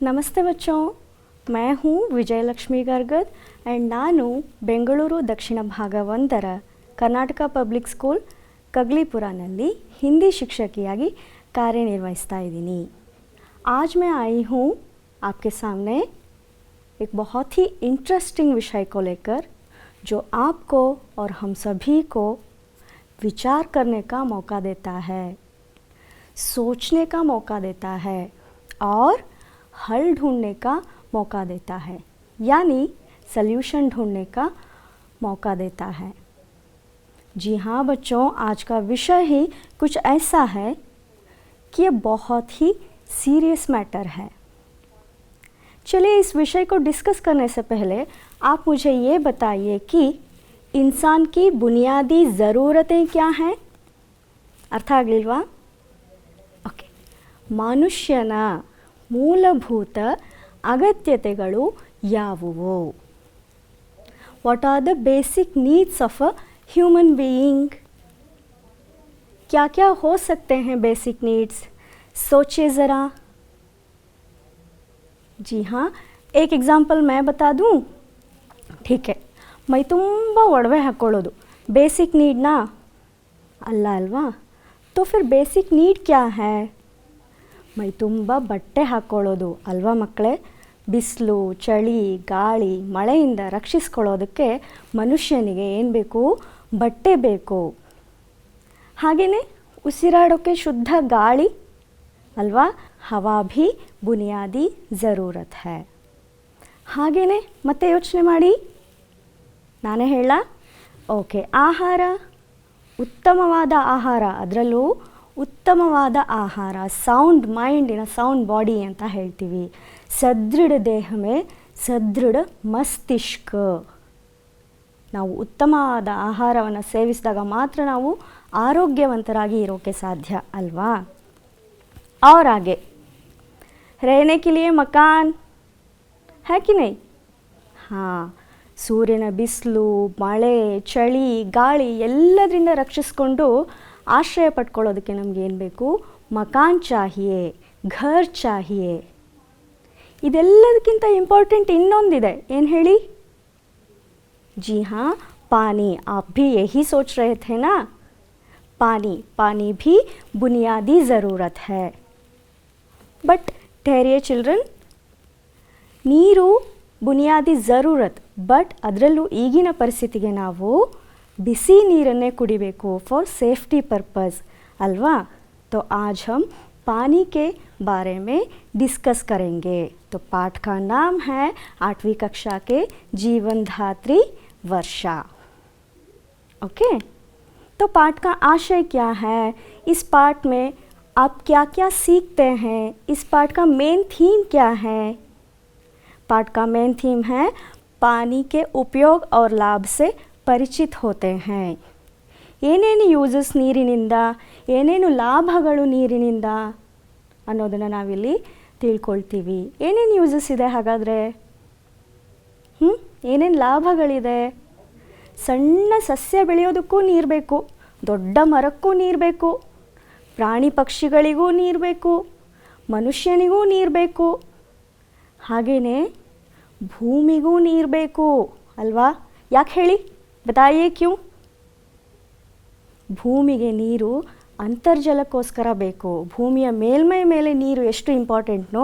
नमस्ते बच्चों, मैं हूँ ವಿಜಯಲಕ್ಷ್ಮಿ ಗರ್ಗದ್ ಆ್ಯಂಡ್ ನಾನು ಬೆಂಗಳೂರು ದಕ್ಷಿಣ ಭಾಗ 1ರ ಕರ್ನಾಟಕ ಪಬ್ಲಿಕ್ ಸ್ಕೂಲ್ ಕಗ್ಲಿಪುರನಲ್ಲಿ ಹಿಂದಿ ಶಿಕ್ಷಕಿಯಾಗಿ ಕಾರ್ಯನಿರ್ವಹಿಸ್ತಾ इದ್ದೀನಿ। आज मैं आई हूँ आपके सामने एक बहुत ही इंटरेस्टिंग विषय को लेकर जो आपको और हम सभी को विचार करने का मौका देता है, सोचने का मौका देता है और हल ढूंढने का मौका देता है, यानी सल्यूशन ढूंढने का मौका देता है। जी हाँ बच्चों, आज का विषय ही कुछ ऐसा है कि ये बहुत ही सीरियस मैटर है। चलिए इस विषय को डिस्कस करने से पहले आप मुझे ये बताइए कि इंसान की बुनियादी ज़रूरतें क्या हैं? अर्थ ಆಗಲಿಲ್ವಾ? ಓಕೆ, ಮನುಷ್ಯನ ಮೂಲಭೂತ ಅಗತ್ಯತೆಗಳು ಯಾವುವು? What are the basic needs of a human being? क्या क्या हो सकते हैं बेसिक नीड्स? सोचिए ज़रा। जी हाँ, एक एग्जांपल मैं बता दूँ, ठीक है। ಮೈ ತುಂಬ ಒಡವೆ ಹಾಕ್ಕೊಳ್ಳೋದು ಬೇಸಿಕ್ ನೀಡ್ನಾ ಅಲ್ಲ ಅಲ್ವಾ? तो फिर बेसिक नीड क्या है? ಮೈ ತುಂಬ ಬಟ್ಟೆ ಹಾಕ್ಕೊಳ್ಳೋದು ಅಲ್ವಾ ಮಕ್ಕಳೇ? ಬಿಸಿಲು, ಚಳಿ, ಗಾಳಿ, ಮಳೆಯಿಂದ ರಕ್ಷಿಸ್ಕೊಳ್ಳೋದಕ್ಕೆ ಮನುಷ್ಯನಿಗೆ ಏನು ಬೇಕು? ಬಟ್ಟೆ ಬೇಕು। ಹಾಗೆಯೇ ಉಸಿರಾಡೋಕ್ಕೆ ಶುದ್ಧ ಗಾಳಿ ಅಲ್ವಾ? ಹವಾ ಭಿ ಬುನಿಯಾದಿ ज़रूरत है। ಹಾಗೆಯೇ ಮತ್ತೆ ಯೋಚನೆ ಮಾಡಿ, ನಾನೇ ಹೇಳ? ಓಕೆ, ಆಹಾರ, ಉತ್ತಮವಾದ ಆಹಾರ, ಅದರಲ್ಲೂ ಉತ್ತಮವಾದ ಆಹಾರ, sound mind in a sound body ಅಂತ ಹೇಳ್ತೀವಿ। ಸದೃಢ ದೇಹ ಮೇ ಸದೃಢ ಮಸ್ತಿಷ್ಕ। ನಾವು ಉತ್ತಮವಾದ ಆಹಾರವನ್ನು ಸೇವಿಸಿದಾಗ ಮಾತ್ರ ನಾವು ಆರೋಗ್ಯವಂತರಾಗಿ ಇರೋಕ್ಕೆ ಸಾಧ್ಯ ಅಲ್ವಾ? और आगे रहने के लिए मकान है कि नहीं? हाँ, ಸೂರ್ಯನ ಬಿಸಿಲು, ಮಳೆ, ಚಳಿ, ಗಾಳಿ ಎಲ್ಲದರಿಂದ ರಕ್ಷಿಸ್ಕೊಂಡು ಆಶ್ರಯ ಪಡ್ಕೊಳ್ಳೋದಕ್ಕೆ ನಮ್ಗೆ ಏನು ಬೇಕು? ಮಕಾನ್ ಚಾಹಿಯೇ, ಘರ್ ಚಾಹಿಯೇ। ಇದೆಲ್ಲದಕ್ಕಿಂತ ಇಂಪಾರ್ಟೆಂಟ್ ಇನ್ನೊಂದಿದೆ, ಏನು ಹೇಳಿ? जी हाँ, पानी। आप भी यही सोच रहे थे ना? पानी, पानी भी बुनियादी ज़रूरत है। बट ठहरिए चिल्ड्रन, ನೀರು ಬುನಿಯಾದಿ ज़रूरत, ಬಟ್ ಅದರಲ್ಲೂ ಈಗಿನ ಪರಿಸ್ಥಿತಿಗೆ ನಾವು ಬಿಸಿ ನೀರನ್ನೇ ಕುಡಿಬೇಕು ಫಾರ್ ಸೇಫ್ಟಿ पर्पज़ अल्वा? तो आज हम पानी के बारे में डिस्कस करेंगे। तो पाठ का नाम है 8वीं कक्षा के जीवन धात्री वर्षा। ओके, तो पाठ का आशय क्या है? इस पाठ में आप क्या क्या सीखते हैं? इस पाठ का मेन थीम क्या है? पाठ का मेन थीम है पानी के उपयोग और लाभ से ಪರಿಚಿತ ಹೋತೆ हैं। ಏನೇನು ಯೂಸಸ್ ನೀರಿನಿಂದ, ಏನೇನು ಲಾಭಗಳು ನೀರಿನಿಂದ ಅನ್ನೋದನ್ನು ನಾವಿಲ್ಲಿ ತಿಳ್ಕೊಳ್ತೀವಿ। ಏನೇನು ಯೂಸಸ್ ಇದೆ ಹಾಗಾದರೆ? ಏನೇನು ಲಾಭಗಳಿದೆ? ಸಣ್ಣ ಸಸ್ಯ ಬೆಳೆಯೋದಕ್ಕೂ ನೀರು ಬೇಕು, ದೊಡ್ಡ ಮರಕ್ಕೂ ನೀರು ಬೇಕು, ಪ್ರಾಣಿ ಪಕ್ಷಿಗಳಿಗೂ ನೀರು ಬೇಕು, ಮನುಷ್ಯನಿಗೂ ನೀರು ಬೇಕು, ಹಾಗೆಯೇ ಭೂಮಿಗೂ ನೀರು ಬೇಕು ಅಲ್ವಾ? ಯಾಕೆ ಹೇಳಿ? बताइए क्यों? ಭೂಮಿಗೆ ನೀರು ಅಂತರ್ಜಲಕ್ಕೋಸ್ಕರ ಬೇಕು। ಭೂಮಿಯ ಮೇಲ್ಮೈ ಮೇಲೆ ನೀರು ಎಷ್ಟು ಇಂಪಾರ್ಟೆಂಟ್ನೋ,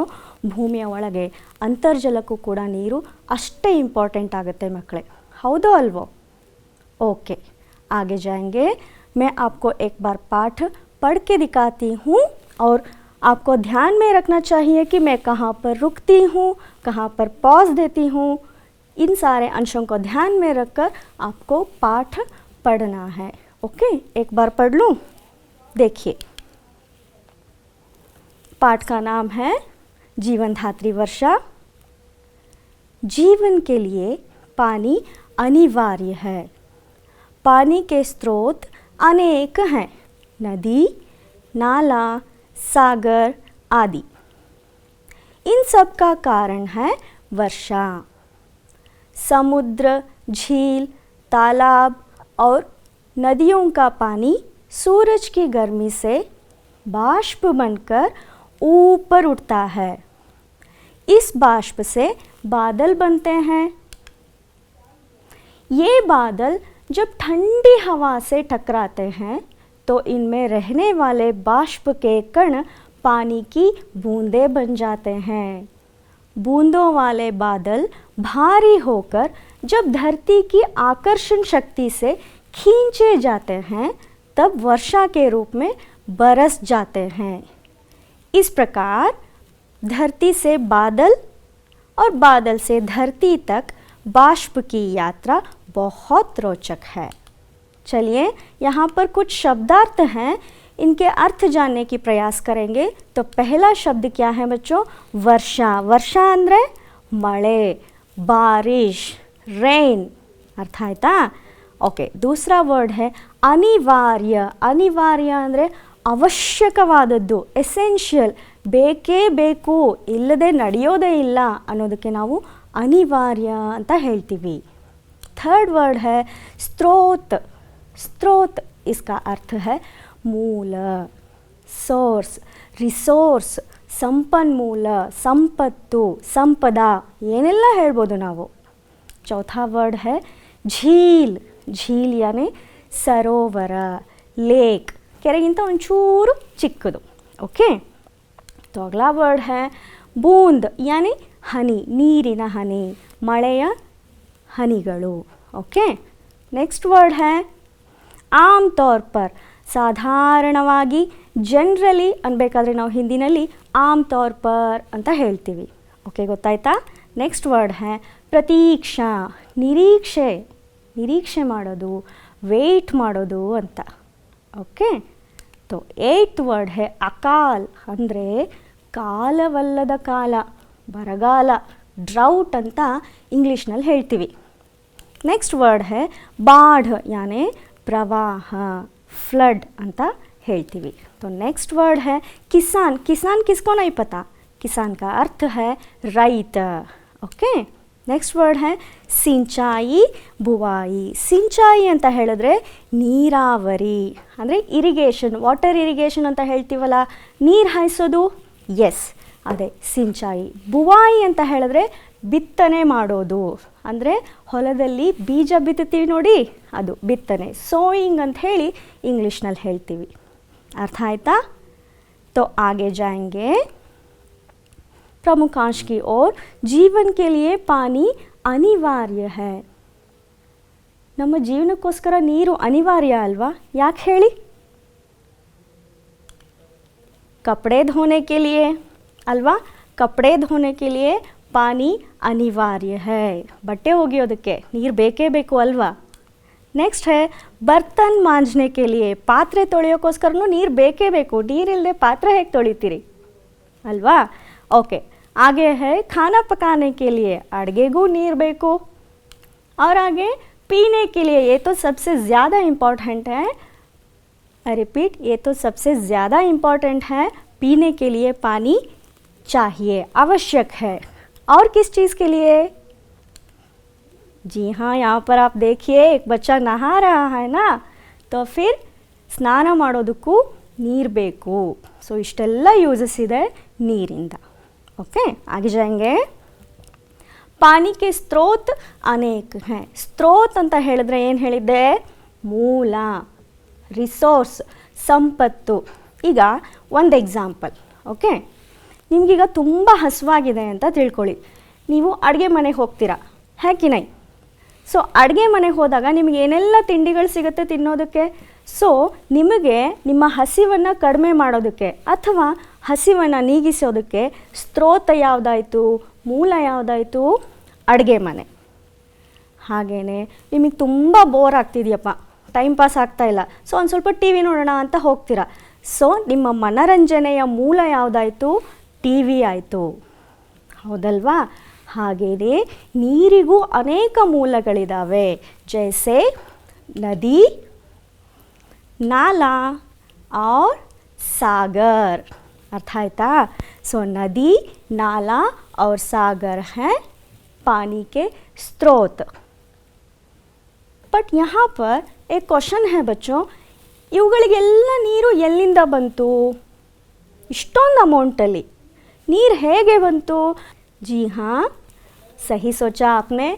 ಭೂಮಿಯ ಒಳಗೆ ಅಂತರ್ಜಲಕ್ಕೂ ಕೂಡ ನೀರು ಅಷ್ಟೇ ಇಂಪಾರ್ಟೆಂಟ್ ಆಗುತ್ತೆ ಮಕ್ಕಳೇ, ಹೌದೋ ಅಲ್ವೋ? ओके, आगे जाएंगे। मैं आपको एक बार पाठ पढ़ के दिखाती हूँ और आपको ध्यान में रखना चाहिए कि मैं कहाँ पर रुकती हूँ, कहाँ पर पॉज देती हूँ। इन सारे अंशों को ध्यान में रखकर आपको पाठ पढ़ना है। ओके, एक बार पढ़ लूँ? देखिए, पाठ का नाम है जीवन धात्री वर्षा। जीवन के लिए पानी अनिवार्य है। पानी के स्रोत अनेक हैं, नदी, नाला, सागर आदि। इन सब का कारण है वर्षा। समुद्र, झील, तालाब और नदियों का पानी सूरज की गर्मी से बाष्प बनकर ऊपर उठता है। इस बाष्प से बादल बनते हैं। ये बादल जब ठंडी हवा से टकराते हैं तो इनमें रहने वाले बाष्प के कण पानी की बूंदें बन जाते हैं। बूंदों वाले बादल भारी होकर जब धरती की आकर्षण शक्ति से खींचे जाते हैं तब वर्षा के रूप में बरस जाते हैं। इस प्रकार धरती से बादल और बादल से धरती तक बाष्प की यात्रा बहुत रोचक है। चलिए यहाँ पर कुछ शब्दार्थ हैं, इनके अर्थ जानने की प्रयास करेंगे। तो पहला शब्द क्या है बच्चों? वर्षा। वर्षा ಅಂದರೆ ಮಳೆ, बारिश, रेन। अर्थ आयता? ओके। दूसरा वर्ड है अनिवार्य। अनिवार्य ಅಂದರೆ ಅವಶ್ಯಕವಾದದ್ದು, ಎಸೆನ್ಷಿಯಲ್, ಬೇಕೇ ಬೇಕು, ಇಲ್ಲದೆ ನಡೆಯೋದೇ ಇಲ್ಲ ಅನ್ನೋದಕ್ಕೆ ನಾವು ಅನಿವಾರ್ಯ ಅಂತ ಹೇಳ್ತೀವಿ। थर्ड वर्ड है स्रोत। स्रोत इसका अर्थ है ಮೂಲ, ಸೋರ್ಸ್, ರಿಸೋರ್ಸ್, ಸಂಪನ್ಮೂಲ, ಸಂಪತ್ತು, ಸಂಪದ, ಏನೆಲ್ಲ ಹೇಳ್ಬೋದು ನಾವು। चौथा वर्ड है झील। झील यानी सरोवर, लेक, ಕೆರೆಗಿಂತ ಒಂಚೂರು ಚಿಕ್ಕದು। ओके। तो अगला वर्ड है बूंद यानी हनी, ನೀರಿನ ಹನಿ, ಮಳೆಯ ಹನಿಗಳು। ओके। नेक्स्ट वर्ड है आम तौर पर। ಸಾಧಾರಣವಾಗಿ, ಜನರಲಿ ಅನ್ಬೇಕಾದ್ರೆ ನಾವು ಹಿಂದಿನಲ್ಲಿ ಆಮ್ ತೌರ್ ಪರ್ ಅಂತ ಹೇಳ್ತೀವಿ। ಓಕೆ, ಗೊತ್ತಾಯ್ತಾ? ನೆಕ್ಸ್ಟ್ ವರ್ಡ್ है ಪ್ರತೀಕ್ಷಾ, ನಿರೀಕ್ಷೆ, ನಿರೀಕ್ಷೆ ಮಾಡೋದು, ವೇಟ್ ಮಾಡೋದು ಅಂತ। ಓಕೆ। तो ಏಯ್ತ್ ವರ್ಡ್ है ಅಕಾಲ್, ಅಂದರೆ ಕಾಲವಲ್ಲದ ಕಾಲ, ಬರಗಾಲ, ಡ್ರೌಟ್ ಅಂತ ಇಂಗ್ಲೀಷ್ನಲ್ಲಿ ಹೇಳ್ತೀವಿ। नेक्स्ट वर्ड है बाढ़ यानी प्रवाह, फ्लड ಅಂತ ಹೇಳ್ತೀವಿ। तो नेक्स्ट वर्ड है किसान। किसान किसको नहीं पता? किसान का अर्थ है रೈತ। ओके। नेक्स्ट वर्ड है ಸಿಂಚಾಯಿ, ಬುವಾಯಿ। ಸಿಂಚಾಯಿ ಅಂತ ಹೇಳಿದ್ರೆ ನೀರಾವರಿ, ಅಂದರೆ ಇರಿಗೇಷನ್, ವಾಟರ್ ಇರಿಗೇಷನ್ ಅಂತ ಹೇಳ್ತೀವಲ್ಲ, ನೀರು ಹಾಯಿಸೋದು, ಎಸ್ ಅದೇ ಸಿಂಚಾಯಿ। ಬುವಾಯಿ ಅಂತ ಹೇಳಿದ್ರೆ ಬಿತ್ತನೆ ಮಾಡೋದು, ಅಂದರೆ ಹೊಲದಲ್ಲಿ ಬೀಜ ಬಿತ್ತುತ್ತೀವಿ ನೋಡಿ, ಅದು ಬಿತ್ತನೆ, ಸೋಯಿಂಗ್ ಅಂತ ಹೇಳಿ ಇಂಗ್ಲೀಷ್ನಲ್ಲಿ ಹೇಳ್ತೀವಿ। अर्थ आयता? तो आगे जाएंगे। प्रमुखांश की ओर। जीवन के लिए पानी अनिवार्य है। ನಮ್ಮ ಜೀವನಕ್ಕೋಸ್ಕರ ನೀರು ಅನಿವಾರ್ಯ ಅಲ್ವಾ? ಯಾಕೆ ಹೇಳಿ? कपड़े धोने के लिए ಅಲ್ವಾ? कपड़े धोने के लिए पानी अनिवार्य है। ಬಟ್ಟೆ ಒಗೆಯೋದಕ್ಕೆ ನೀರು ಬೇಕೇ ಬೇಕು ಅಲ್ವಾ? नेक्स्ट है बर्तन मांजने के लिए। ಪಾತ್ರೆ ತೊಳೆಯೋಕ್ಕೋಸ್ಕರನೂ ನೀರು ಬೇಕೇ ಬೇಕು, ನೀರಿಲ್ಲದೆ ಪಾತ್ರೆ ಹೇಗೆ ತೊಳಿತೀರಿ ಅಲ್ವಾ? ओके। आगे है खाना पकाने के लिए। ಅಡುಗೆಗೂ ನೀರು ಬೇಕು। और आगे पीने के लिए, ये तो सबसे ज़्यादा इम्पॉर्टेंट है। आई रिपीट, ये तो सबसे ज़्यादा इम्पॉर्टेंट है। पीने के लिए पानी चाहिए, आवश्यक है। और किस चीज़ के लिए? जी हाँ, यहाँ पर आप देखिए एक बच्चा नहा रहा है ना, तो फिर ಸ್ನಾನ ಮಾಡೋದಕ್ಕೂ ನೀರು ಬೇಕು। ಸೊ ಇಷ್ಟೆಲ್ಲ ಯೂಸಸ್ ಇದೆ ನೀರಿಂದ। ಓಕೆ, ಆगे जाएंगे। पानी के स्रोत अनेक हैं। स्रोत ಅಂತ ಹೇಳಿದ್ರೆ ಏನು ಹೇಳಿದ್ದೆ? ಮೂಲ, ರಿಸೋರ್ಸ್, ಸಂಪತ್ತು। ಈಗ ಒಂದು ಎಕ್ಸಾಂಪಲ್, ಓಕೆ? ನಿಮಗೀಗ ತುಂಬ ಹಸಿವಾಗಿದೆ ಅಂತ ತಿಳ್ಕೊಳ್ಳಿ, ನೀವು ಅಡುಗೆ ಮನೆಗೆ ಹೋಗ್ತೀರಾ, ಹ್ಯಾಕಿನೈ? ಸೊ ಅಡುಗೆ ಮನೆಗೆ ಹೋದಾಗ ನಿಮಗೆ ಏನೆಲ್ಲ ತಿಂಡಿಗಳು ಸಿಗುತ್ತೆ ತಿನ್ನೋದಕ್ಕೆ? ಸೊ ನಿಮಗೆ ನಿಮ್ಮ ಹಸಿವನ್ನು ಕಡಿಮೆ ಮಾಡೋದಕ್ಕೆ ಅಥವಾ ಹಸಿವನ್ನು ನೀಗಿಸೋದಕ್ಕೆ ಸ್ರೋತ ಯಾವುದಾಯಿತು, ಮೂಲ ಯಾವುದಾಯಿತು? ಅಡುಗೆ ಮನೆ। ಹಾಗೆಯೇ ನಿಮಗೆ ತುಂಬ ಬೋರ್ ಆಗ್ತಿದೆಯಪ್ಪ, ಟೈಮ್ ಪಾಸ್ ಆಗ್ತಾಯಿಲ್ಲ, ಸೊ ಒಂದು ಸ್ವಲ್ಪ ಟಿ ವಿ ನೋಡೋಣ ಅಂತ ಹೋಗ್ತೀರಾ। ಸೊ ನಿಮ್ಮ ಮನರಂಜನೆಯ ಮೂಲ ಯಾವುದಾಯಿತು? ಟಿ ವಿ ಆಯಿತು, ಹೌದಲ್ವಾ? ಹಾಗೆಯೇ ನೀರಿಗೂ ಅನೇಕ ಮೂಲಗಳಿದ್ದಾವೆ, ಜೈಸೆ ನದಿ, नाला और सागर। अर्थ आयता? सो नदी, नाला और सागर हैं पानी के स्रोत। बट यहाँ पर एक क्वेश्चन है बच्चों, ಇವುಗಳಿಗೆಲ್ಲ ನೀರು ಎಲ್ಲಿಂದ ಬಂತು? ಇಷ್ಟೊಂದು ಅಮೌಂಟಲ್ಲಿ ನೀರು ಹೇಗೆ ಬಂತು? जी हाँ, ಸಹಿ सोचा आपने.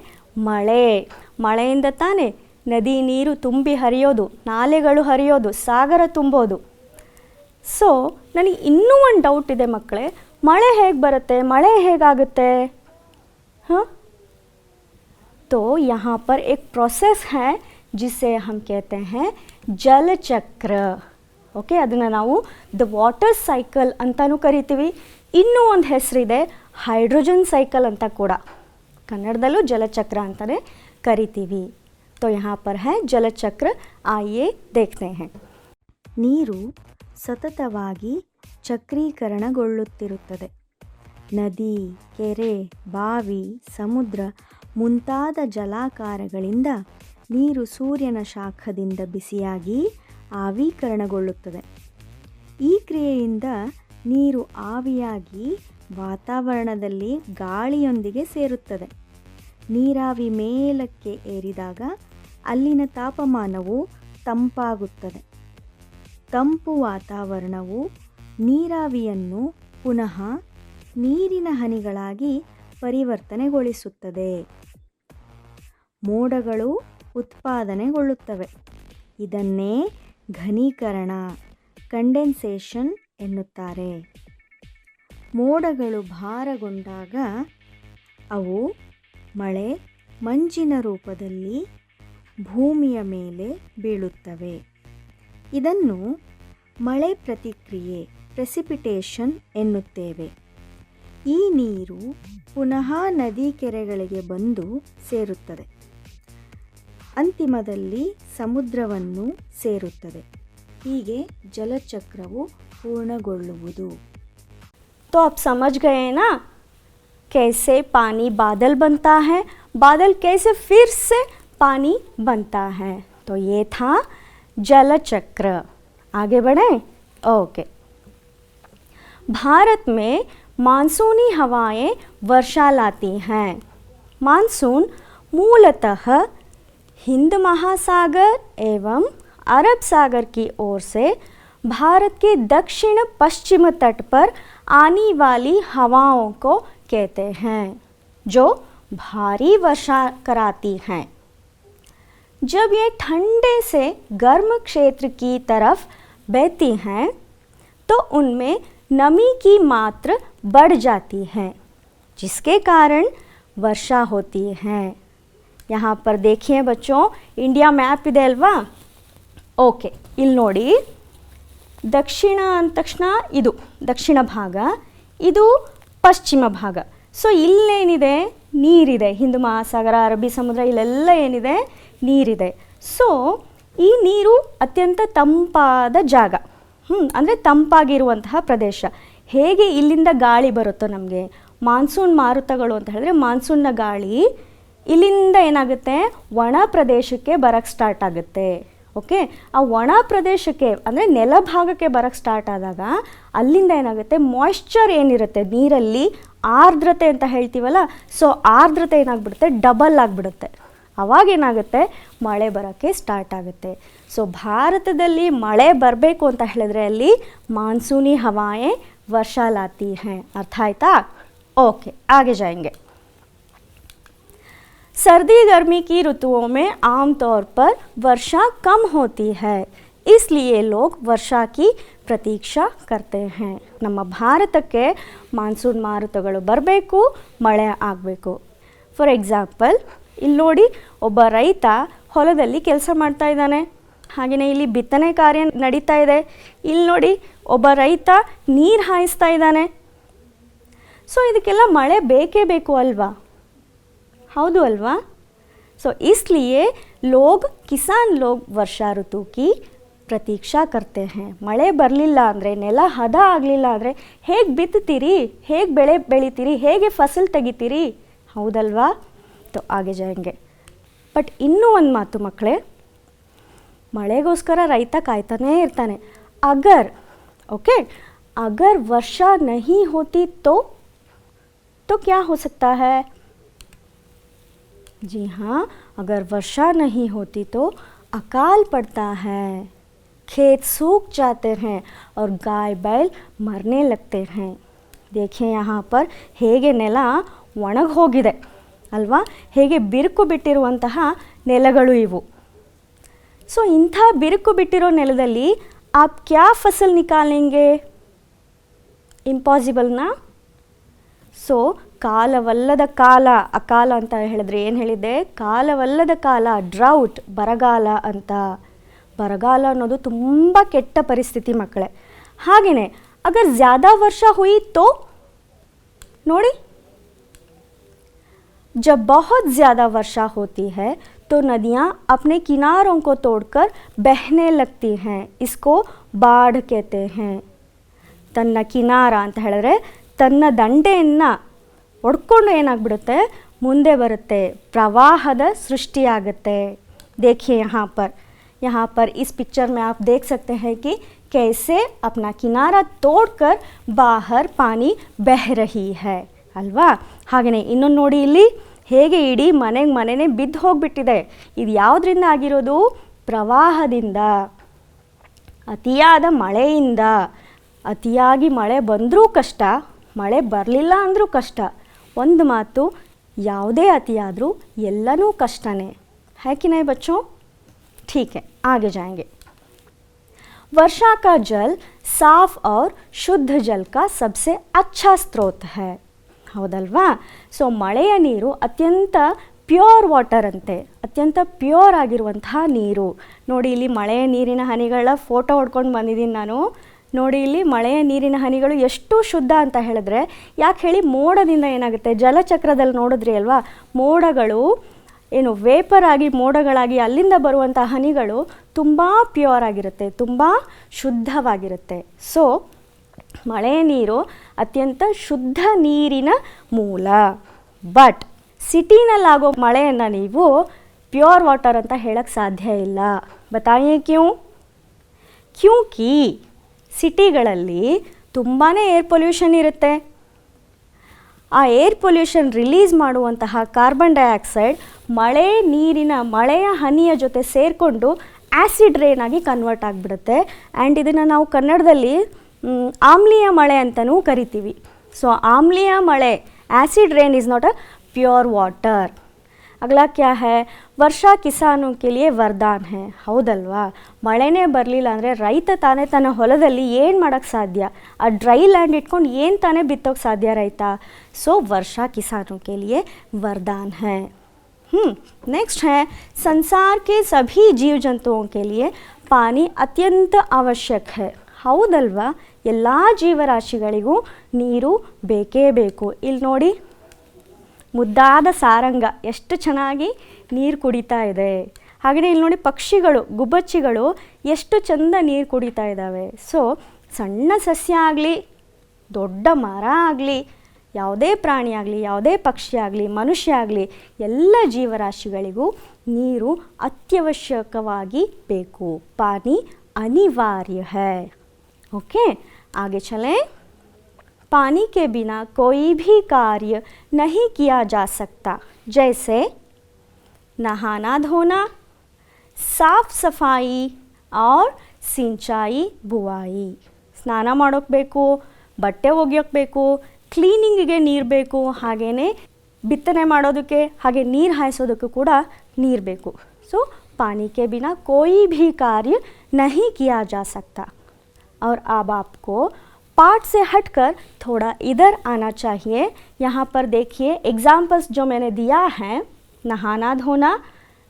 ಮಳೆಯಿಂದ ತಾನೇ ನದಿ ನೀರು ತುಂಬಿ ಹರಿಯೋದು, ನಾಲೆಗಳು ಹರಿಯೋದು, ಸಾಗರ ತುಂಬೋದು. ಸೊ ನನಗೆ ಇನ್ನೂ ಒಂದು ಡೌಟ್ ಇದೆ ಮಕ್ಕಳೇ, ಮಳೆ ಹೇಗೆ ಬರುತ್ತೆ, ಮಳೆ ಹೇಗಾಗುತ್ತೆ? हाँ, तो यहाँ पर एक प्रोसेस है जिसे हम कहते हैं जल चक्र. ಓಕೆ, ಅದನ್ನು ನಾವು ದ ವಾಟರ್ ಸೈಕಲ್ ಅಂತಲೂ ಕರಿತೀವಿ. ಇನ್ನೂ ಒಂದು ಹೆಸರಿದೆ ಹೈಡ್ರೋಜನ್ ಸೈಕಲ್ ಅಂತ ಕೂಡ, ಕನ್ನಡದಲ್ಲೂ ಜಲಚಕ್ರ ಅಂತಲೇ ಕರಿತೀವಿ. तो यहाँ पर है ಜಲಚಕ್ರ. आइए देखते हैं. ನೀರು ಸತತವಾಗಿ ಚಕ್ರೀಕರಣಗೊಳ್ಳುತ್ತಿರುತ್ತದೆ. ನದಿ, ಕೆರೆ, ಬಾವಿ, ಸಮುದ್ರ ಮುಂತಾದ ಜಲಾಕಾರಗಳಿಂದ ನೀರು ಸೂರ್ಯನ ಶಾಖದಿಂದ ಬಿಸಿಯಾಗಿ ಆವಿಕರಣಗೊಳ್ಳುತ್ತದೆ. ಈ ಕ್ರಿಯೆಯಿಂದ ನೀರು ಆವಿಯಾಗಿ ವಾತಾವರಣದಲ್ಲಿ ಗಾಳಿಯೊಂದಿಗೆ ಸೇರುತ್ತದೆ. ನೀರಾವಿ ಮೇಲಕ್ಕೆ ಏರಿದಾಗ ಅಲ್ಲಿನ ತಾಪಮಾನವು ತಂಪಾಗುತ್ತದೆ. ತಂಪು ವಾತಾವರಣವು ನೀರಾವಿಯನ್ನು ಪುನಃ ನೀರಿನ ಹನಿಗಳಾಗಿ ಪರಿವರ್ತನೆಗೊಳಿಸುತ್ತದೆ. ಮೋಡಗಳು ಉತ್ಪಾದನೆಗೊಳ್ಳುತ್ತವೆ. ಇದನ್ನೇ ಘನೀಕರಣ, ಕಂಡೆನ್ಸೇಷನ್ ಎನ್ನುತ್ತಾರೆ. ಮೋಡಗಳು ಭಾರಗೊಂಡಾಗ ಅವು ಮಳೆ, ಮಂಜಿನ ರೂಪದಲ್ಲಿ ಭೂಮಿಯ ಮೇಲೆ ಬೀಳುತ್ತವೆ. ಇದನ್ನು ಮಳೆ ಪ್ರತಿಕ್ರಿಯೆ, ಪ್ರೆಸಿಪಿಟೇಷನ್ ಎನ್ನುತ್ತೇವೆ. ಈ ನೀರು ಪುನಃ ನದಿ ಕೆರೆಗಳಿಗೆ ಬಂದು ಸೇರುತ್ತದೆ. ಅಂತಿಮದಲ್ಲಿ ಸಮುದ್ರವನ್ನು ಸೇರುತ್ತದೆ. ಹೀಗೆ ಜಲಚಕ್ರವು पूर्णगोल्लुवुदु. तो आप समझ गए ना कैसे पानी बादल बनता है, बादल कैसे फिर से पानी बनता है. तो ये था जल चक्र. आगे बढ़ें. ओके. भारत में मानसूनी हवाएं वर्षा लाती हैं. मानसून मूलतः हिंद महासागर एवं अरब सागर की ओर से भारत के दक्षिण पश्चिम तट पर आने वाली हवाओं को कहते हैं, जो भारी वर्षा कराती हैं. जब ये ठंडे से गर्म क्षेत्र की तरफ बहती हैं तो उनमें नमी की मात्रा बढ़ जाती है, जिसके कारण वर्षा होती है. यहाँ पर देखिए बच्चों, इंडिया मैप ಇದೆ ಅಲ್ವಾ. ಓಕೆ, ಇಲ್ಲಿ ನೋಡಿ, ದಕ್ಷಿಣ ಅಂದ ತಕ್ಷಣ ಇದು ದಕ್ಷಿಣ ಭಾಗ, ಇದು ಪಶ್ಚಿಮ ಭಾಗ. ಸೊ ಇಲ್ಲೇನಿದೆ, ನೀರಿದೆ. ಹಿಂದೂ ಮಹಾಸಾಗರ, ಅರಬ್ಬಿ ಸಮುದ್ರ, ಇಲ್ಲೆಲ್ಲ ಏನಿದೆ, ನೀರಿದೆ. ಸೊ ಈ ನೀರು ಅತ್ಯಂತ ತಂಪಾದ ಜಾಗ, ಅಂದರೆ ತಂಪಾಗಿರುವಂತಹ ಪ್ರದೇಶ. ಹೇಗೆ ಇಲ್ಲಿಂದ ಗಾಳಿ ಬರುತ್ತೋ ನಮಗೆ, ಮಾನ್ಸೂನ್ ಮಾರುತಗಳು ಅಂತ ಹೇಳಿದ್ರೆ ಮಾನ್ಸೂನ್ನ ಗಾಳಿ ಇಲ್ಲಿಂದ ಏನಾಗುತ್ತೆ, ಒಣ ಪ್ರದೇಶಕ್ಕೆ ಬರೋಕ್ಕೆ ಸ್ಟಾರ್ಟ್ ಆಗುತ್ತೆ. ಓಕೆ, ಆ ಒಣ ಪ್ರದೇಶಕ್ಕೆ ಅಂದರೆ ನೆಲ ಭಾಗಕ್ಕೆ ಬರೋಕ್ಕೆ ಸ್ಟಾರ್ಟ್ ಆದಾಗ ಅಲ್ಲಿಂದ ಏನಾಗುತ್ತೆ, ಮಾಯ್ಶ್ಚರ್ ಏನಿರುತ್ತೆ ನೀರಲ್ಲಿ, ಆರ್ದ್ರತೆ ಅಂತ ಹೇಳ್ತೀವಲ್ಲ, ಸೊ ಆರ್ದ್ರತೆ ಏನಾಗ್ಬಿಡುತ್ತೆ, ಡಬಲ್ ಆಗಿಬಿಡುತ್ತೆ. ಅವಾಗೇನಾಗುತ್ತೆ, ಮಳೆ ಬರೋಕ್ಕೆ ಸ್ಟಾರ್ಟ್ ಆಗುತ್ತೆ. ಸೊ ಭಾರತದಲ್ಲಿ ಮಳೆ ಬರಬೇಕು ಅಂತ ಹೇಳಿದ್ರೆ ಅಲ್ಲಿ ಮಾನ್ಸೂನಿ ಹವಾಯೇ ವರ್ಷಾ ಲಾತಿ ಹೈ. ಅರ್ಥ ಆಯ್ತಾ? ಓಕೆ, ಆगे जाएंगे. सर्दी गर्मी की ऋतुओं में आमतौर पर वर्षा कम होती है, इसलिए लोग वर्षा की प्रतीक्षा करते हैं. ನಮ್ಮ ಭಾರತಕ್ಕೆ ಮಾನ್ಸೂನ್ ಮಾರುತಗಳು ಬರಬೇಕು, ಮಳೆ ಆಗಬೇಕು. ಫಾರ್ ಎಕ್ಸಾಂಪಲ್, ಇಲ್ಲಿ ನೋಡಿ, ಒಬ್ಬ ರೈತ ಹೊಲದಲ್ಲಿ ಕೆಲಸ ಮಾಡ್ತಾ ಇದ್ದಾನೆ. ಹಾಗೆಯೇ ಇಲ್ಲಿ ಬಿತ್ತನೆ ಕಾರ್ಯ ನಡೀತಾ ಇದೆ. ಇಲ್ಲಿ ನೋಡಿ, ಒಬ್ಬ ರೈತ ನೀರು ಹಾಯಿಸ್ತಾ ಇದ್ದಾನೆ. ಸೊ ಇದಕ್ಕೆಲ್ಲ ಮಳೆ ಬೇಕೇ ಬೇಕು ಅಲ್ವಾ? ಹೌದು ಅಲ್ವಾ? ಸೊ इसलिए लोग किसान लोग वर्षा ऋतु की ಪ್ರತೀಕ್ಷಾ करते हैं. ಮಳೆ ಬರಲಿಲ್ಲ ಅಂದರೆ, ನೆಲ ಹದ ಆಗಲಿಲ್ಲ ಅಂದರೆ ಹೇಗೆ ಬಿತ್ತುತ್ತೀರಿ, ಹೇಗೆ ಬೆಳೆ ಬೆಳಿತೀರಿ, ಹೇಗೆ ಫಸಲು ತೆಗಿತೀರಿ? ಹೌದಲ್ವಾ? तो आगे जाएंगे. ಬಟ್ ಇನ್ನೂ ಒಂದು ಮಾತು ಮಕ್ಕಳೇ, ಮಳೆಗೋಸ್ಕರ ರೈತ ಕಾಯ್ತಾನೇ ಇರ್ತಾನೆ. अगर वर्षा नहीं होती तो क्या हो सकता है? जी हाँ, अगर वर्षा नहीं होती तो अकाल पड़ता है, खेत सूख जाते हैं और गाय बैल मरने लगते हैं. देखिए यहाँ पर ಹೇಗೆ ನೆಲ ಒಣಗಿ ಹೋಗಿದೆ ಅಲ್ವಾ, ಹೇಗೆ ಬಿರುಕು ಬಿಟ್ಟಿರುವಂತಹ ನೆಲಗಳು ಇವು. ಸೊ ಇಂಥ ಬಿರುಕು ಬಿಟ್ಟಿರೋ ನೆಲದಲ್ಲಿ ಆಪ್ ಕ್ಯಾ ಫಸಲ್ ನಿಕಾಲೆಂಗೆ? ಇಂಪಾಸಿಬಲ್ನಾ? ಸೊ ಕಾಲವಲ್ಲದ ಕಾಲ, ಅಕಾಲ ಅಂತ ಹೇಳಿದ್ರೆ ಏನು ಹೇಳಿದ್ದೆ, ಕಾಲವಲ್ಲದ ಕಾಲ, ಡ್ರೌಟ್, ಬರಗಾಲ ಅಂತ. ಬರಗಾಲ ಅನ್ನೋದು ತುಂಬ ಕೆಟ್ಟ ಪರಿಸ್ಥಿತಿ ಮಕ್ಕಳೇ. ಹಾಗೆಯೇ ಅಗರ್ ಜ್ಯಾದಾ ವರ್ಷ ಹುಯಿ ತೋ ನೋಡಿ, जब बहुत ज़्यादा वर्षा होती है तो नदियाँ अपने किनारों को तोड़कर बहने लगती हैं. इसको बाढ़ कहते हैं. ತನ್ನ ಕಿನಾರ ಅಂತ ಹೇಳಿದ್ರೆ ತನ್ನ ದಂಡೆಯನ್ನು ಒಡ್ಕೊಂಡು ಏನಾಗ್ಬಿಡುತ್ತೆ, ಮುಂದೆ ಬರುತ್ತೆ, ಪ್ರವಾಹದ ಸೃಷ್ಟಿಯಾಗುತ್ತೆ. देखिए यहाँ पर इस पिक्चर में आप देख सकते हैं कि कैसे अपना किनारा तोड़कर बाहर पानी बह रही है ಅಲ್ವಾ. ಹಾಗೆಯೇ ಇನ್ನೊಂದು ನೋಡಿ, ಇಲ್ಲಿ ಹೇಗೆ ಇಡೀ ಮನೆನೇ ಬಿದ್ದು ಹೋಗಿಬಿಟ್ಟಿದೆ. ಇದು ಯಾವುದರಿಂದ ಆಗಿರೋದು? ಪ್ರವಾಹದಿಂದ, ಅತಿಯಾದ ಮಳೆಯಿಂದ. ಅತಿಯಾಗಿ ಮಳೆ ಬಂದರೂ ಕಷ್ಟ, ಮಳೆ ಬರಲಿಲ್ಲ ಅಂದರೂ ಕಷ್ಟ. ಒಂದು ಮಾತು, ಯಾವುದೇ ಅತಿಯಾದರೂ ಎಲ್ಲನೂ ಕಷ್ಟನೇ. है कि नहीं बच्चों? ठीक है, आगे जाएंगे. वर्षा का जल साफ और शुद्ध जल का सबसे अच्छा स्रोत है. ಹೌದಲ್ವಾ. ಸೊ ಮಳೆಯ ನೀರು ಅತ್ಯಂತ ಪ್ಯೂರ್ ವಾಟರ್ ಅಂತೆ, ಅತ್ಯಂತ ಪ್ಯೂರ್ ಆಗಿರುವಂತಹ ನೀರು. ನೋಡಿ ಇಲ್ಲಿ ಮಳೆಯ ನೀರಿನ ಹನಿಗಳ ಫೋಟೋ ಹೊಡ್ಕೊಂಡು ಬಂದಿದ್ದೀನಿ ನಾನು. ನೋಡಿ ಇಲ್ಲಿ ಮಳೆಯ ನೀರಿನ ಹನಿಗಳು ಎಷ್ಟು ಶುದ್ಧ ಅಂತ ಹೇಳಿದ್ರೆ, ಯಾಕೆ ಹೇಳಿ, ಮೋಡದಿಂದ ಏನಾಗುತ್ತೆ, ಜಲಚಕ್ರದಲ್ಲಿ ನೋಡಿದ್ರಿ ಅಲ್ವಾ, ಮೋಡಗಳು ಏನು ವೇಪರ್ ಆಗಿ ಮೋಡಗಳಾಗಿ ಅಲ್ಲಿಂದ ಬರುವಂಥ ಹನಿಗಳು ತುಂಬ ಪ್ಯೂರ್ ಆಗಿರುತ್ತೆ, ತುಂಬ ಶುದ್ಧವಾಗಿರುತ್ತೆ. ಸೊ ಮಳೆಯ ನೀರು ಅತ್ಯಂತ ಶುದ್ಧ ನೀರಿನ ಮೂಲ. ಬಟ್ ಸಿಟಿನಲ್ಲಾಗೋ ಮಳೆಯನ್ನು ನೀವು ಪ್ಯೂರ್ ವಾಟರ್ ಅಂತ ಹೇಳಕ್ಕೆ ಸಾಧ್ಯ ಇಲ್ಲ. ಬತಾಯೇ ಕ್ಯೂ? ಕ್ಯೂಂಕಿ ಸಿಟಿಗಳಲ್ಲಿ ತುಂಬಾ ಏರ್ ಪೊಲ್ಯೂಷನ್ ಇರುತ್ತೆ. ಆ ಏರ್ ಪೊಲ್ಯೂಷನ್ ರಿಲೀಸ್ ಮಾಡುವಂತಹ ಕಾರ್ಬನ್ ಡೈಆಕ್ಸೈಡ್ ಮಳೆಯ ಹನಿಯ ಜೊತೆ ಸೇರಿಕೊಂಡು ಆ್ಯಸಿಡ್ ರೇನ್ ಆಗಿ ಕನ್ವರ್ಟ್ ಆಗಿಬಿಡುತ್ತೆ. ಆ್ಯಂಡ್ ಇದನ್ನು ನಾವು ಕನ್ನಡದಲ್ಲಿ ಆಮ್ಲೀಯ ಮಳೆ ಅಂತಲೂ ಕರಿತೀವಿ. ಸೊ ಆಮ್ಲೀಯ ಮಳೆ, acid rain is not a pure water. ಅಗಲಾ ಕ್ಯಾ ಹೈ, ವರ್ಷಾ ಕಿಸಾನೋ ಕೆ ಲಿಯೆ ವರದಾನ್ ಹೈ. ಹೌದಲ್ವಾ. ಮಳೆನೇ ಬರಲಿಲ್ಲ ಅಂದರೆ ರೈತ ತಾನೇ ತನ್ನ ಹೊಲದಲ್ಲಿ ಏನು ಮಾಡೋಕ್ಕೆ ಸಾಧ್ಯ? ಆ ಡ್ರೈ ಲ್ಯಾಂಡ್ ಇಟ್ಕೊಂಡು ಏನು ತಾನೇ ಬಿತ್ತೋಕ್ಕೆ ಸಾಧ್ಯ ರೈತ? ಸೊ ವರ್ಷಾ ಕಿಸಾನೋ ಕೆ ಲಿಯೆ ವರದಾನ್ ಹೈ. नेक्स्ट है, संसार के सभी जीव जंतुओं के लिए पानी अत्यंत आवश्यक है. ಹೌದಲ್ವಾ. ಎಲ್ಲ ಜೀವರಾಶಿಗಳಿಗೂ ನೀರು ಬೇಕೇ ಬೇಕು. ಇಲ್ಲಿ ನೋಡಿ, ಮುದ್ದಾದ ಸಾರಂಗ ಎಷ್ಟು ಚೆನ್ನಾಗಿ ನೀರು ಕುಡಿತಾ ಇದೆ. ಹಾಗೆಯೇ ಇಲ್ಲಿ ನೋಡಿ, ಪಕ್ಷಿಗಳು, ಗುಬ್ಬಚ್ಚಿಗಳು ಎಷ್ಟು ಚಂದ ನೀರು ಕುಡಿತಾ ಇದ್ದಾವೆ. ಸೊ ಸಣ್ಣ ಸಸ್ಯ ಆಗಲಿ, ದೊಡ್ಡ ಮರ ಆಗಲಿ, ಯಾವುದೇ ಪ್ರಾಣಿ ಆಗಲಿ, ಯಾವುದೇ ಪಕ್ಷಿ ಆಗಲಿ, ಮನುಷ್ಯ ಆಗಲಿ, ಎಲ್ಲ ಜೀವರಾಶಿಗಳಿಗೂ ನೀರು ಅತ್ಯವಶ್ಯಕವಾಗಿ ಬೇಕು. ಪಾನಿ ಅನಿವಾರ್ಯ है. ओके, आगे चलें. पानी के बिना कोई भी कार्य नहीं किया जा सकता. जैसे नहाना धोना, साफ सफाई और सिंचाई बुआई. ಸ್ನಾನ ಮಾಡೋಕ್ಕೆ ಬೇಕು, ಬಟ್ಟೆ ಒಗೆಯೋಕ್ಕೆ ಬೇಕು, ಕ್ಲೀನಿಂಗಿಗೆ ನೀರು ಬೇಕು, ಹಾಗೆಯೇ ಬಿತ್ತನೆ ಮಾಡೋದಕ್ಕೆ, ಹಾಗೆ ನೀರು ಹಾಯಿಸೋದಕ್ಕೂ ಕೂಡ ನೀರು ಬೇಕು. ಸೊ पानी के बिना कोई भी कार्य नहीं किया जा सकता. और अब आपको पाठ से हटकर थोड़ा इधर आना चाहिए. यहाँ पर देखिए एग्जाम्पल्स जो मैंने दिया है, नहाना धोना,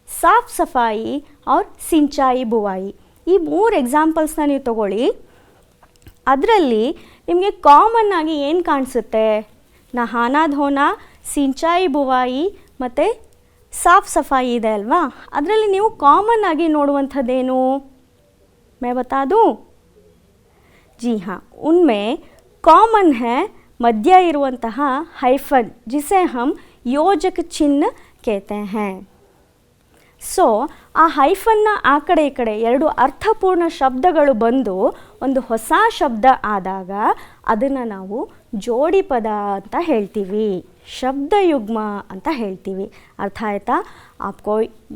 साफ सफाई और सिंचाई बुआई. ಈ 3 ಎಕ್ಸಾಂಪಲ್ಸ್ನ ನೀವು ತಗೊಳ್ಳಿ. ಅದರಲ್ಲಿ ನಿಮಗೆ ಕಾಮನ್ ಆಗಿ ಏನು ಕಾಣಿಸುತ್ತೆ? ನಹಾನಾ ಧೋನಾ, ಸಿಂಚಾಯಿ ಬುವಾಯಿ ಮತ್ತು ಸಾಫ್ ಸಫಾಯಿ ಇದೆ ಅಲ್ವಾ. ಅದರಲ್ಲಿ ನೀವು ಕಾಮನ್ ಆಗಿ ನೋಡುವಂಥದ್ದೇನು? मैं बता दूँ? जी हाँ, उनमें कॉमन है मध्य इरुವಂತಹ हाइफन, जिसे हम योजक चिन्ह कहते हैं. ಸೊ ಆ ಹೈಫನ್ನ ಆ ಕಡೆ ಈ ಕಡೆ 2 ಅರ್ಥಪೂರ್ಣ ಶಬ್ದಗಳು ಬಂದು ಒಂದು ಹೊಸ ಶಬ್ದ ಆದಾಗ ಅದನ್ನು ನಾವು ಜೋಡಿ ಪದ ಅಂತ ಹೇಳ್ತೀವಿ, ಶಬ್ದಯುಗ್ಮ ಅಂತ ಹೇಳ್ತೀವಿ. अर्थ आएता? आपको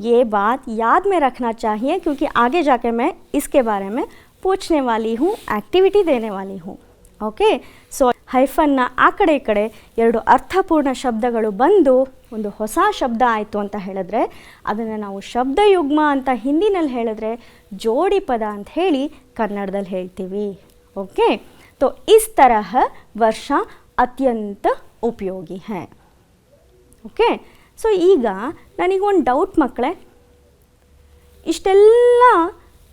ये बात याद में रखना चाहिए, क्योंकि आगे जाके मैं इसके बारे में पूछने वाली हूँ, एक्टिविटी देने वाली हूँ. ಓಕೆ, ಸೊ ಹೈಫನ್ನ ಆ ಕಡೆ ಈ ಕಡೆ ಎರಡು ಅರ್ಥಪೂರ್ಣ ಶಬ್ದಗಳು ಬಂದು ಒಂದು ಹೊಸ ಶಬ್ದ ಆಯಿತು ಅಂತ ಹೇಳಿದ್ರೆ ಅದನ್ನು ನಾವು ಶಬ್ದಯುಗ್ಮ ಅಂತ ಹಿಂದಿನಲ್ಲಿ ಹೇಳಿದ್ರೆ ಜೋಡಿ ಪದ ಅಂತ ಹೇಳಿ ಕನ್ನಡದಲ್ಲಿ ಹೇಳ್ತೀವಿ. ಓಕೆ, तो इस तरह ವರ್ಷ ಅತ್ಯಂತ ಉಪಯೋಗಿ है. ಓಕೆ, ಸೊ ಈಗ ನನಗೊಂದು ಡೌಟ್ ಮಕ್ಕಳೇ, ಇಷ್ಟೆಲ್ಲ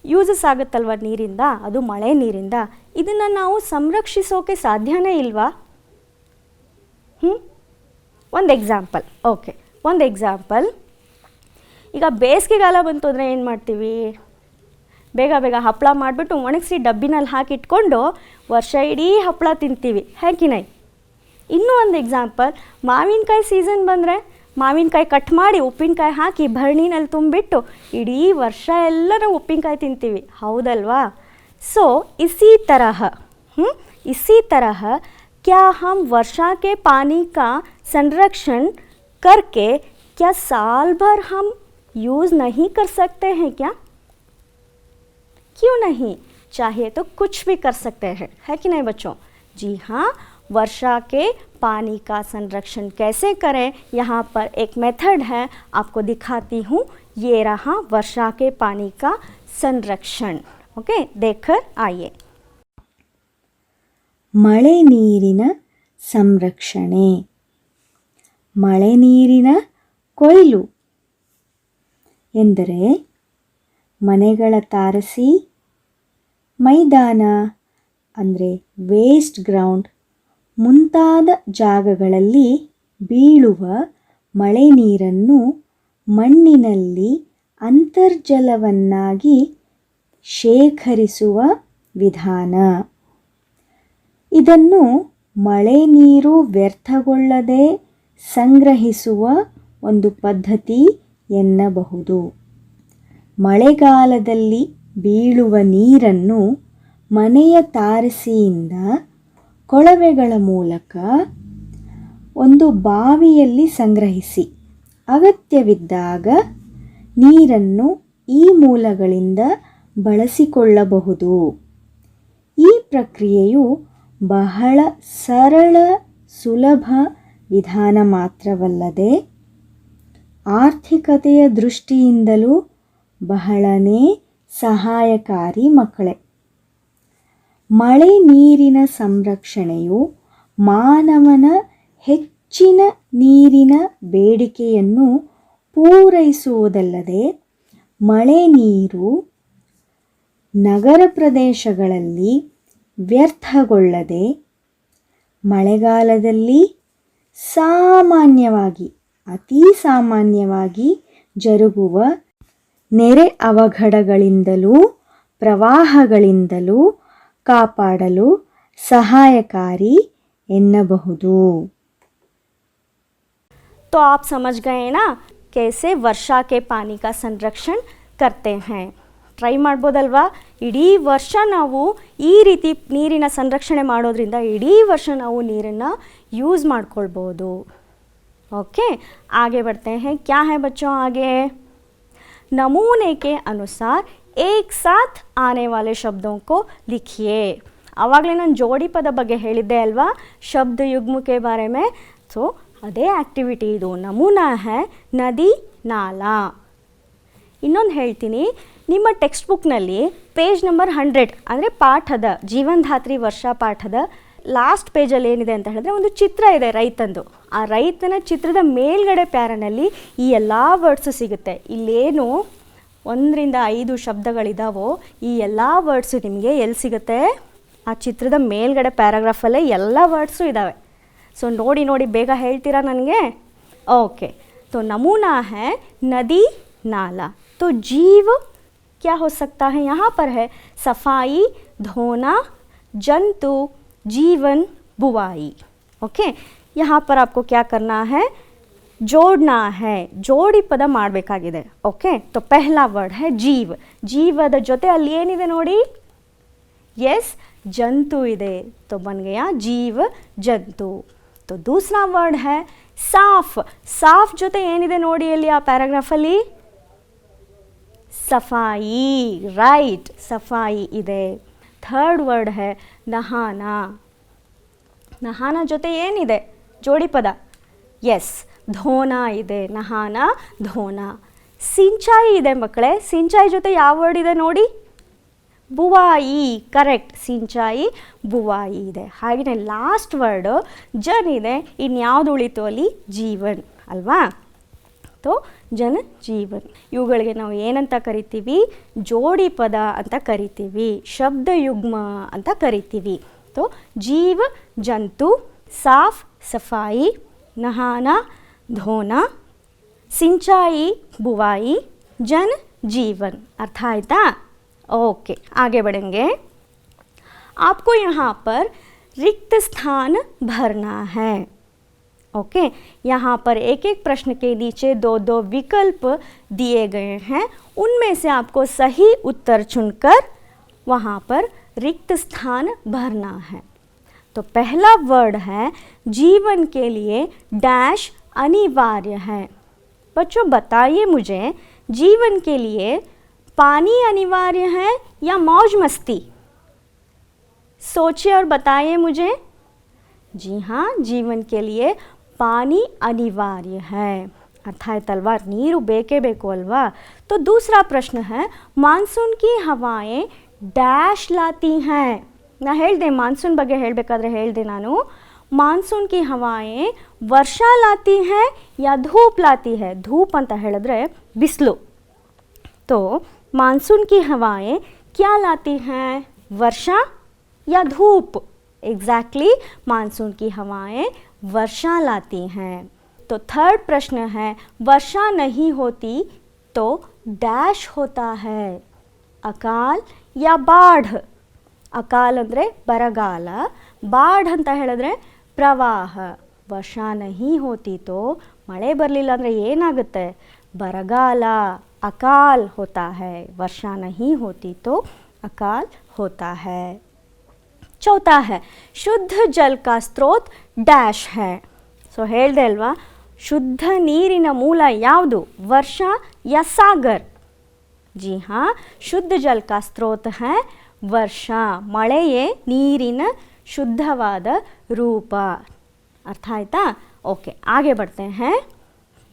ಯೂಸಸ್ ಆಗುತ್ತಲ್ವ ನೀರಿಂದ, ಅದು ಮಳೆ ನೀರಿಂದ, ಇದನ್ನು ನಾವು ಸಂರಕ್ಷಿಸೋಕೆ ಸಾಧ್ಯನೇ ಇಲ್ವಾ? ಒಂದು ಎಕ್ಸಾಂಪಲ್. ಓಕೆ, ಒಂದು ಎಕ್ಸಾಂಪಲ್. ಈಗ ಬೇಸಿಗೆಗಾಲ ಬಂತು ಅಂದರೆ ಏನು ಮಾಡ್ತೀವಿ? ಬೇಗ ಬೇಗ ಹಪ್ಪಳ ಮಾಡಿಬಿಟ್ಟು ಒಣಗಿಸಿ ಡಬ್ಬಿನಲ್ಲಿ ಹಾಕಿಟ್ಕೊಂಡು ವರ್ಷ ಇಡೀ ಹಪ್ಪಳ ತಿಂತೀವಿ, ಹೇಗಿನೈ? ಇನ್ನೂ ಒಂದು ಎಕ್ಸಾಂಪಲ್, ಮಾವಿನಕಾಯಿ ಸೀಸನ್ ಬಂದರೆ ಮಾವಿನಕಾಯಿ ಕಟ್ ಮಾಡಿ ಉಪ್ಪಿನಕಾಯಿ ಹಾಕಿ ಭರಣಿನಲ್ಲಿ ತುಂಬಿಟ್ಟು ಇಡೀ ವರ್ಷ ಎಲ್ಲ ನಾವು ಉಪ್ಪಿನಕಾಯಿ ತಿಂತೀವಿ, ಹೌದಲ್ವಾ? ಸೊ इसी तरह क्या हम वर्षा के पानी का संरक्षण करके क्या साल भर हम यूज़ नहीं कर सकते हैं क्या? क्यों नहीं? चाहिए तो कुछ भी कर सकते हैं, है कि नहीं बच्चों? जी हाँ, वर्षा के पानी का संरक्षण कैसे करें, यहाँ पर एक मेथड है, आपको दिखाती हूँ. ये रहा वर्षा के पानी का संरक्षण. ओके, देखकर आइए. ಮಳೆ ನೀರಿನ ಸಂರಕ್ಷಣೆ, ಮಳೆ ನೀರಿನ ಕೊಯ್ಲು ಎಂದರೆ ಮನೆಗಳ ತಾರಸಿ, ಮೈದಾನ ಅಂದರೆ ವೇಸ್ಟ್ ಗ್ರೌಂಡ್ ಮುಂತಾದ ಜಾಗಗಳಲ್ಲಿ ಬೀಳುವ ಮಳೆ ನೀರನ್ನು ಮಣ್ಣಿನಲ್ಲಿ ಅಂತರ್ಜಲವನ್ನಾಗಿ ಶೇಖರಿಸುವ ವಿಧಾನ. ಇದನ್ನು ಮಳೆ ನೀರು ವ್ಯರ್ಥಗೊಳ್ಳದೆ ಸಂಗ್ರಹಿಸುವ ಒಂದು ಪದ್ಧತಿ ಎನ್ನಬಹುದು. ಮಳೆಗಾಲದಲ್ಲಿ ಬೀಳುವ ನೀರನ್ನು ಮನೆಯ ತಾರಸಿಯಿಂದ ಕೊಳವೆಗಳ ಮೂಲಕ ಒಂದು ಬಾವಿಯಲ್ಲಿ ಸಂಗ್ರಹಿಸಿ ಅಗತ್ಯವಿದ್ದಾಗ ನೀರನ್ನು ಈ ಮೂಲಗಳಿಂದ ಬಳಸಿಕೊಳ್ಳಬಹುದು. ಈ ಪ್ರಕ್ರಿಯೆಯು ಬಹಳ ಸರಳ ಸುಲಭ ವಿಧಾನ ಮಾತ್ರವಲ್ಲದೆ ಆರ್ಥಿಕತೆಯ ದೃಷ್ಟಿಯಿಂದಲೂ ಬಹಳನೇ ಸಹಾಯಕಾರಿ ಮಕ್ಕಳೇ. ಮಳೆ ನೀರಿನ ಸಂರಕ್ಷಣೆಯು ಮಾನವನ ಹೆಚ್ಚಿನ ನೀರಿನ ಬೇಡಿಕೆಯನ್ನು ಪೂರೈಸುವುದಲ್ಲದೆ ಮಳೆ ನೀರು ನಗರ ಪ್ರದೇಶಗಳಲ್ಲಿ ವ್ಯರ್ಥಗೊಳ್ಳದೆ ಮಳೆಗಾಲದಲ್ಲಿ ಸಾಮಾನ್ಯವಾಗಿ ಅತಿ ಸಾಮಾನ್ಯವಾಗಿ ಜರುಗುವ ನೆರೆ ಅವಘಡಗಳಿಂದಲೂ ಪ್ರವಾಹಗಳಿಂದಲೂ ಕಾಪಾಡಲು ಸಹಾಯಕಾರಿ ಎನ್ನಬಹುದು. तो आप समझ गए ना कैसे वर्षा के पानी का संरक्षण करते हैं. ಟ್ರೈ ಮಾಡ್ಬೋದಲ್ವಾ? ಇಡೀ ವರ್ಷ ನಾವು ಈ ರೀತಿ ನೀರಿನ ಸಂರಕ್ಷಣೆ ಮಾಡೋದ್ರಿಂದ ಇಡೀ ವರ್ಷ ನಾವು ನೀರನ್ನು ಯೂಸ್ ಮಾಡ್ಕೊಳ್ಬೋದು. ओके, आगे बढ़ते हैं. क्या है बच्चों आगे? नमूने के अनुसार एक साथ आने वाले शब्दों को लिखिए. ಆವಾಗಲೇ ನಾನು ಜೋಡಿ ಪದ ಬಗ್ಗೆ ಹೇಳಿದ್ದೆ ಅಲ್ವಾ, ಶಬ್ದ ಯುಗ್ಮಕ್ಕೆ ಬಾರೆ ಮೇ. ಸೊ ಅದೇ ಆ್ಯಕ್ಟಿವಿಟಿ ಇದು. ನಮೂನಾ ಹೈ ನದಿ ನಾಲಾ. ಇನ್ನೊಂದು ಹೇಳ್ತೀನಿ, ನಿಮ್ಮ ಟೆಕ್ಸ್ಟ್ ಬುಕ್ನಲ್ಲಿ ಪೇಜ್ ನಂಬರ್ 100 ಅಂದರೆ ಪಾಠದ ಜೀವನಧಾತ್ರಿ ವರ್ಷ ಪಾಠದ ಲಾಸ್ಟ್ ಪೇಜಲ್ಲಿ ಏನಿದೆ ಅಂತ ಹೇಳಿದ್ರೆ ಒಂದು ಚಿತ್ರ ಇದೆ ರೈತಂದು. ಆ ರೈತನ ಚಿತ್ರದ ಮೇಲ್ಗಡೆ ಪ್ಯಾರನಲ್ಲಿ ಈ ಎಲ್ಲ ವರ್ಡ್ಸು ಸಿಗುತ್ತೆ. ಇಲ್ಲೇನು 1 ರಿಂದ 5 ಶಬ್ದಗಳಿದಾವೋ ಈ ಎಲ್ಲ ವರ್ಡ್ಸು ನಿಮಗೆ ಎಲ್ಲಿ ಸಿಗುತ್ತೆ? ಆ ಚಿತ್ರದ ಮೇಲ್ಗಡೆ ಪ್ಯಾರಾಗ್ರಾಫಲ್ಲೇ ಎಲ್ಲ ವರ್ಡ್ಸು ಇದ್ದಾವೆ. ಸೊ ನೋಡಿ ನೋಡಿ ಬೇಗ ಹೇಳ್ತೀರಾ ನನಗೆ? ಓಕೆ, तो नमूना है नदी नाला. तो जीव क्या हो सकता है? यहाँ पर है सफाई, धोना, जंतु, जीवन, बुवाई. ओके, यहाँ पर आपको क्या करना है? जोड़ना है. जोड़ी ಪದ ಮಾಡಬೇಕಾಗಿದೆ. ಓಕೆ, तो पहला वर्ड है जीव. ಜೀವದ ಜೊತೆ ಅಲ್ಲಿ ಏನಿದೆ ನೋಡಿ? यस, जंतु ಇದೆ. तो बन गया जीव जंतु. तो दूसरा वर्ड है साफ. साफ ಜೊತೆ ಏನಿದೆ ನೋಡಿ ಅಲ್ಲಿ ಆ ಪ್ಯಾರಾಗ್ರಾಫಲ್ಲಿ? सफाई. राइट, सफाई ಇದೆ. थर्ड वर्ड है नहाना. ನಹಾನ ಜೊತೆ ಏನಿದೆ ಜೋಡಿ ಪದ? ಎಸ್, ಧೋನ ಇದೆ. ನಹಾನ ಧೋನ. ಸಿಂಚಾಯಿ ಇದೆ ಮಕ್ಕಳೇ. ಸಿಂಚಾಯಿ ಜೊತೆ ಯಾವ ವರ್ಡ್ ಇದೆ ನೋಡಿ? ಬುವಾಯಿ. ಕರೆಕ್ಟ್, ಸಿಂಚಾಯಿ ಬುವಾಯಿ ಇದೆ. ಹಾಗೆಯೇ ಲಾಸ್ಟ್ ವರ್ಡ್ ಜನ್ ಇದೆ. ಇನ್ಯಾವುದು ಉಳಿತು ಅಲ್ಲಿ? ಜೀವನ್ ಅಲ್ವಾ? ತೋ ಜನ ಜೀವನ್. ಇವುಗಳಿಗೆ ನಾವು ಏನಂತ ಕರಿತೀವಿ? ಜೋಡಿ ಪದ ಅಂತ ಕರಿತೀವಿ, ಶಬ್ದ ಯುಗ್ಮ ಅಂತ ಕರಿತೀವಿ. तो जीव जंतु, साफ सफाई, नहाना धोना, सिंचाई बुवाई, जन जीवन. अर्थ आयता? ओके, आगे बढ़ेंगे. आपको यहाँ पर रिक्त स्थान भरना है. ओके, यहाँ पर एक एक प्रश्न के नीचे दो दो विकल्प दिए गए हैं. उनमें से आपको सही उत्तर चुनकर वहाँ पर रिक्त स्थान भरना है. तो पहला वर्ड है जीवन के लिए डैश अनिवार्य है. बच्चों बताइए मुझे, जीवन के लिए पानी अनिवार्य है या मौज मस्ती? सोचिए और बताइए मुझे. जी हाँ, जीवन के लिए पानी अनिवार्य है. अर्थ आಯ್ತಲ್ವಾ? ನೀರು ಬೇಕೇ ಬೇಕು ಅಲ್ವಾ? तो दूसरा प्रश्न है मानसून की हवाएं डैश लाती हैं. ನಾ ಹೇಳಿದೆ ಮಾನ್ಸೂನ್ ಬಗ್ಗೆ ಹೇಳಬೇಕಾದ್ರೆ ಹೇಳಿದೆ ನಾನು, ಮಾನ್ಸೂನ್ ಕಿ ಹವಾಯೆ ವರ್ಷಾ ಲಾತಿ ಹೈ ಯಾ ಧೂಪ್ ಲಾತಿ ಹೈ. ಧೂಪ್ ಅಂತ ಹೇಳಿದ್ರೆ ಬಿಸಿಲು. तो मानसून की हवाएं क्या लाती हैं? वर्षा या धूप? एग्जैक्टली, मानसून की हवाएं वर्षा लाती हैं. तो थर्ड प्रश्न है वर्षा नहीं होती तो डैश होता है. अकाल या बाढ़? ಅಕಾಲ್ ಅಂದರೆ ಬರಗಾಲ, ಬಾಢ್ ಅಂತ ಹೇಳಿದ್ರೆ ಪ್ರವಾಹ. ವರ್ಷಾ ನಹಿ ಹೋತಿ ತೋ ಮಳೆ ಬರಲಿಲ್ಲ ಅಂದರೆ ಏನಾಗುತ್ತೆ? ಬರಗಾಲ. ಅಕಾಲ್ ಹೋತಾ ಹೈ. ವರ್ಷಾ ನಹಿ ಹೋತಿ ತೋ ಅಕಾಲ್ ಹೋತಾ ಹೈ. ಚೌಥಾ ಹೈ ಶುದ್ಧ ಜಲ್ ಕಾ ಸ್ರೋತ್ ಡ್ಯಾಶ್ ಹೈ. ಸೊ ಹೇಳಿದೆ ಅಲ್ವಾ, ಶುದ್ಧ ನೀರಿನ ಮೂಲ ಯಾವುದು? ವರ್ಷ ಯಾ ಸಾಗರ್? जी हाँ, शुद्ध जल का स्रोत है वर्षा. ಮಳೆಯೇ ನೀರಿನ ಶುದ್ಧವಾದ ರೂಪ. अर्थ आयता? ओके, आगे बढ़ते हैं.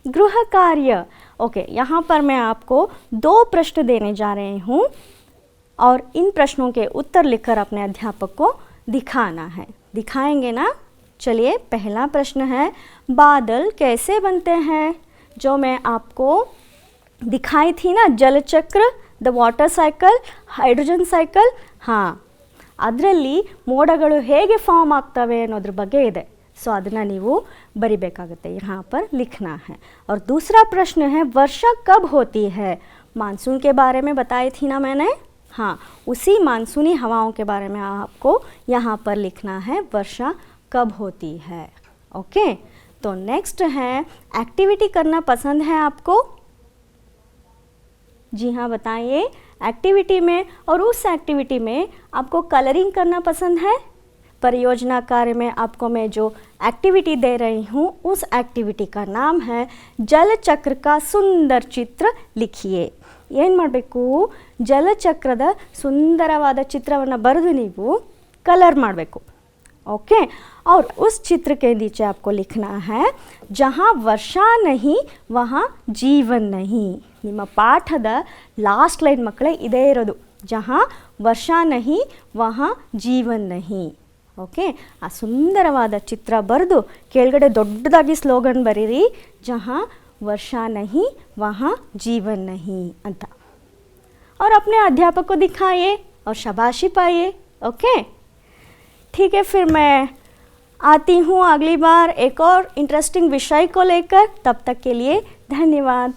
गृह कार्य. ओके, यहाँ पर मैं आपको 2 प्रश्न देने जा रही हूँ और इन प्रश्नों के उत्तर लिखकर अपने अध्यापक को दिखाना है. दिखाएंगे ना? चलिए, पहला प्रश्न है बादल कैसे बनते हैं? जो मैं आपको दिखाई थी ना, जल चक्र, the water cycle, hydrogen cycle. ಹಾಂ, ಅದರಲ್ಲಿ ಮೋಡಗಳು ಹೇಗೆ ಫಾರ್ಮ್ ಆಗ್ತವೆ ಅನ್ನೋದ್ರ ಬಗ್ಗೆ ಇದೆ. ಸೊ ಅದನ್ನು ನೀವು ಬರಿಬೇಕಾಗುತ್ತೆ. यहाँ पर लिखना है. और दूसरा प्रश्न है वर्षा कब होती है? मानसून के बारे में बताई थी ना मैंने. हाँ, उसी मानसूनी हवाओं के बारे में आपको यहाँ पर लिखना है वर्षा कब होती है. ओके, तो नेक्स्ट है एक्टिविटी करना पसंद है आपको? जी हाँ, बताइए. एक्टिविटी में और उस एक्टिविटी में आपको कलरिंग करना पसंद है? परियोजना कार्य में आपको मैं जो एक्टिविटी दे रही हूँ उस एक्टिविटी का नाम है जलचक्र का सुंदर चित्र लिखिए. ಏನು ಮಾಡಬೇಕು? ಜಲಚಕ್ರದ ಸುಂದರವಾದ ಚಿತ್ರವನ್ನು ಬರೆದು ನೀವು ಕಲರ್ ಮಾಡಬೇಕು. ओके, और उस चित्र के नीचे आपको लिखना है जहाँ वर्षा नहीं वहाँ जीवन नहीं. ನಿಮ್ಮ ಪಾಠದ ಲಾಸ್ಟ್ ಲೈನ್ ಮಕ್ಕಳೇ ಇದೇ ಇರೋದು, ಜहाँ ವರ್ಷಾ ನಹಿ ವहाँ ಜೀವನ್ ನಹಿ. ಓಕೆ, ಆ ಸುಂದರವಾದ ಚಿತ್ರ ಬರೆದು ಕೆಳಗಡೆ ದೊಡ್ಡದಾಗಿ ಸ್ಲೋಗನ್ ಬರೀರಿ, ಜहाँ वर्षा नहीं वहाँ जीवन नहीं ಅಂತ. और अपने अध्यापक को दिखाइए और शाबाशी पाइए. ओके, ठीक है, फिर मैं आती हूँ अगली बार एक और इंटरेस्टिंग विषय को लेकर. तब तक के लिए धन्यवाद.